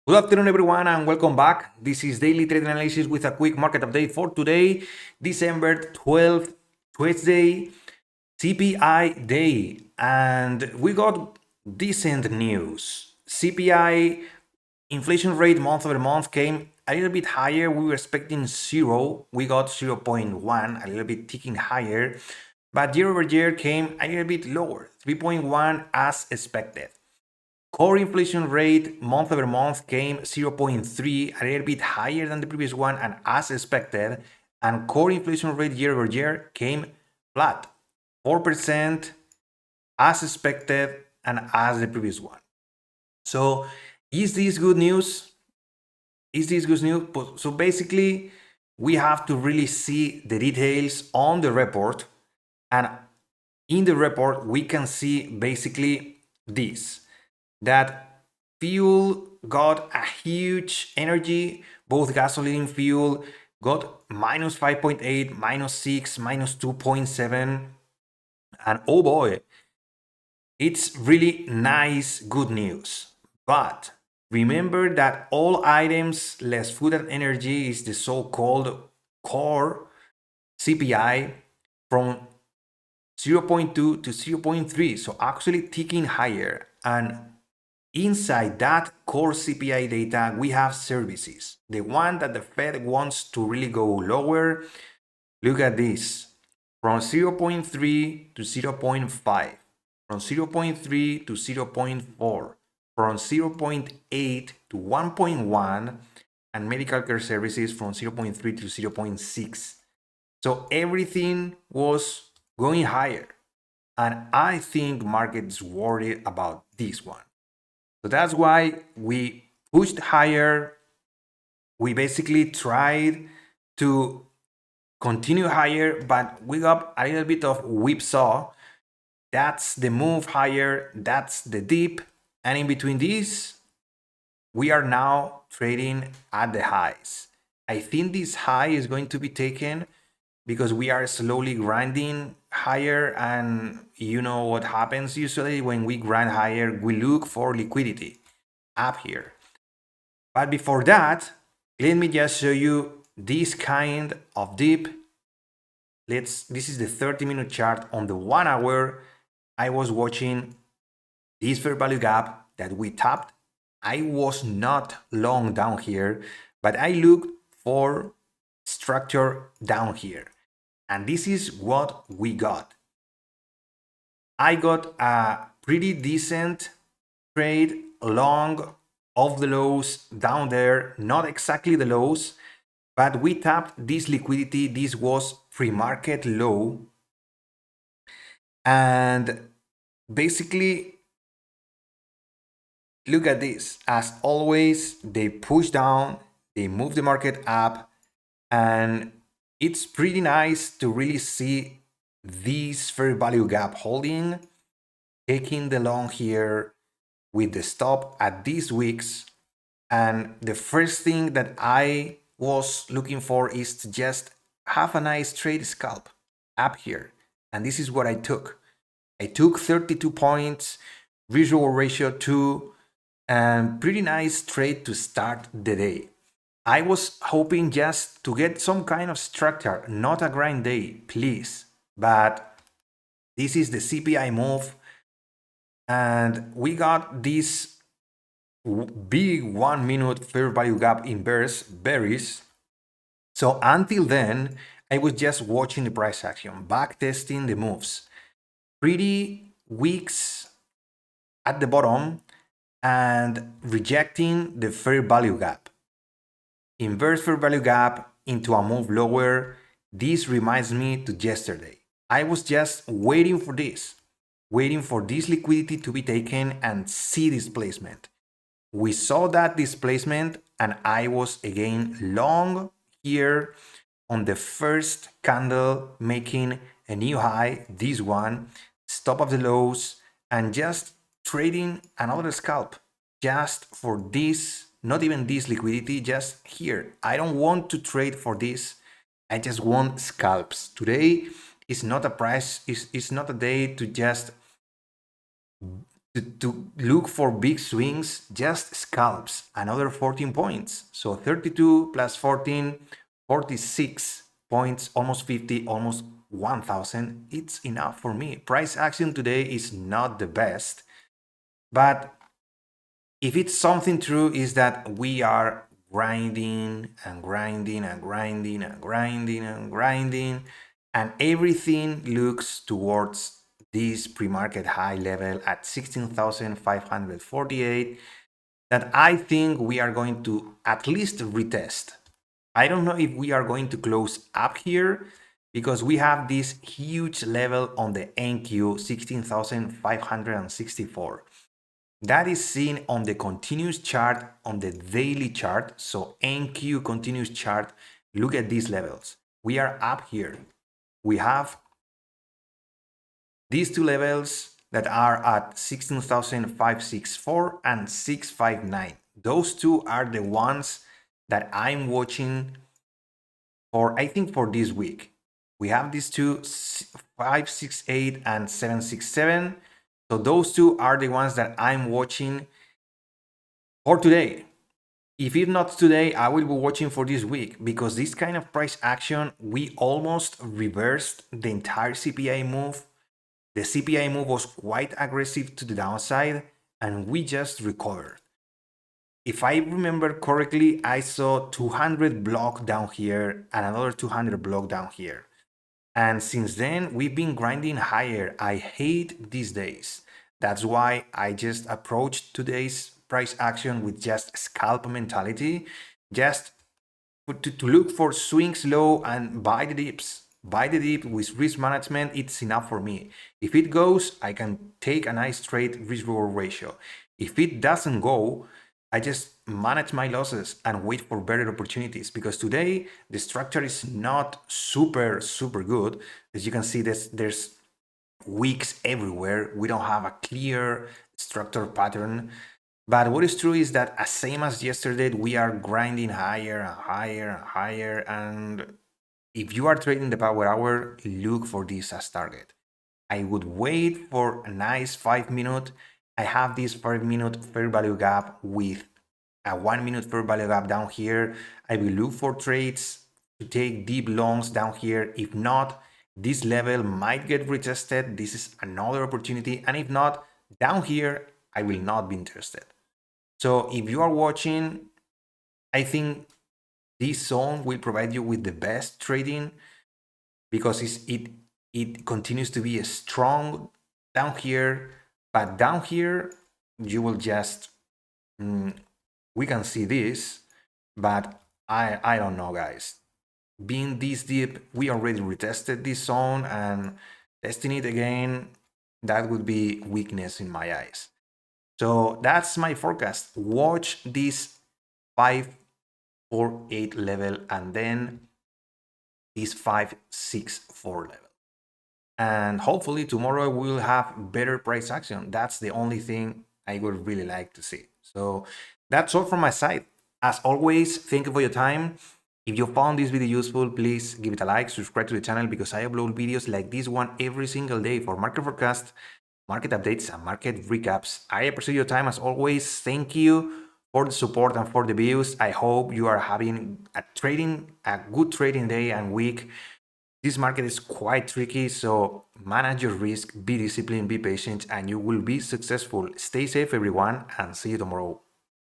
Good afternoon, everyone, and welcome back. This is Daily Trade Analysis with a quick market update for today, December 12th, Tuesday, CPI day. And we got decent news. CPI inflation rate month over month came a little bit higher. We were expecting 0. We got 0.1, a little bit ticking higher. But year over year came a little bit lower, 3.1 as expected. Core inflation rate month over month came 0.3, a little bit higher than the previous one and as expected. And core inflation rate year over year came flat, 4% as expected and as the previous one. So is this good news? Is this good news? So basically, we have to really see the details on the report. And in the report, we can see basically this, that fuel got a huge energy. Both gasoline and fuel got minus 5.8, minus 6, minus 2.7. And oh boy, it's really nice, good news. But remember that all items less food and energy is the so-called core CPI from 0.2 to 0.3. So actually ticking higher. And inside that core CPI data, we have services. The one that the Fed wants to really go lower. Look at this. From 0.3 to 0.5. From 0.3 to 0.4. From 0.8 to 1.1. And medical care services from 0.3 to 0.6. So everything was going higher. And I think markets worried about this one. So that's why we pushed higher. We basically tried to continue higher, but we got a little bit of whipsaw. That's the move higher, that's the dip. And in between these, we are now trading at the highs. I think this high is going to be taken because we are slowly grinding higher, and you know what happens usually when we grind higher, we look for liquidity up here. But before that, let me just show you this kind of dip. This is the 30-minute chart. On the 1 hour, I was watching this fair value gap that we tapped. I was not long down here, but I looked for structure down here. And this is what we got. I got a pretty decent trade long of the lows down there, not exactly the lows, but we tapped this liquidity. This was pre-market low. And basically, look at this. As always, they push down, they move the market up, and it's pretty nice to really see this fair value gap holding, taking the long here with the stop at these wicks. And the first thing that I was looking for is to just have a nice trade scalp up here. And this is what I took. I took 32 points, visual ratio 2, and pretty nice trade to start the day. I was hoping just to get some kind of structure, not a grind day, please. But this is the CPI move. And we got this big 1 minute fair value gap inverse berries. So until then, I was just watching the price action, back testing the moves. Pretty weeks at the bottom and rejecting the fair value gap. Inverse fair value gap into a move lower. This reminds me to yesterday. I was just waiting for this liquidity to be taken and see displacement. We saw that displacement, and I was again long here on the first candle, making a new high, this one, stop of the lows, and just trading another scalp just for this, not even this liquidity, just here. I don't want to trade for this. I just want scalps. Today is not a price, it's not a day to just to look for big swings, just scalps another 14 points. So 32 plus 14, 46 points, almost 50, almost 1000. It's enough for me. Price action today is not the best, but if it's something true is that we are grinding and grinding and grinding and grinding and grinding, and everything looks towards this pre-market high level at 16,548 that I think we are going to at least retest. I don't know if we are going to close up here because we have this huge level on the NQ 16,564. That is seen on the continuous chart, on the daily chart. So NQ continuous chart, look at these levels. We are up here. We have these two levels that are at 16,564 and 659. Those two are the ones that I'm watching for, I think, for this week. We have these two, 568 and 767. So those two are the ones that I'm watching for today. If it's not today, I will be watching for this week because this kind of price action, we almost reversed the entire CPI move. The CPI move was quite aggressive to the downside and we just recovered. If I remember correctly, I saw 200 block down here and another 200 block down here. And since then, we've been grinding higher. I hate these days. That's why I just approached today's price action with just scalp mentality, just to look for swings low and buy the dips. Buy the dip with risk management, it's enough for me. If it goes, I can take a nice trade risk-reward ratio. If it doesn't go, I just manage my losses and wait for better opportunities because today the structure is not super good. As you can see, there's wicks everywhere. We don't have a clear structure pattern. But what is true is that same as yesterday, we are grinding higher and higher and higher. And if you are trading the power hour, look for this as target. I would wait for a nice 5-minute. I have this 5-minute fair value gap with a 1-minute fair value gap down here. I will look for trades to take deep longs down here. If not, this level might get retested. This is another opportunity. And if not, down here, I will not be interested. So if you are watching, I think this zone will provide you with the best trading because it continues to be strong down here, but down here you will just we can see this, but I don't know, guys. Being this deep, we already retested this zone, and testing it again, that would be weakness in my eyes. So that's my forecast. Watch this 548 level and then this 564 level. And hopefully tomorrow we'll have better price action. That's the only thing I would really like to see. So that's all from my side. As always, thank you for your time. If you found this video useful, please give it a like, subscribe to the channel because I upload videos like this one every single day for market forecast, market updates, and market recaps. I appreciate your time as always. Thank you for the support and for the views. I hope you are having a good trading day and week. This market is quite tricky, so manage your risk, be disciplined, be patient, and you will be successful. Stay safe, everyone, and see you tomorrow.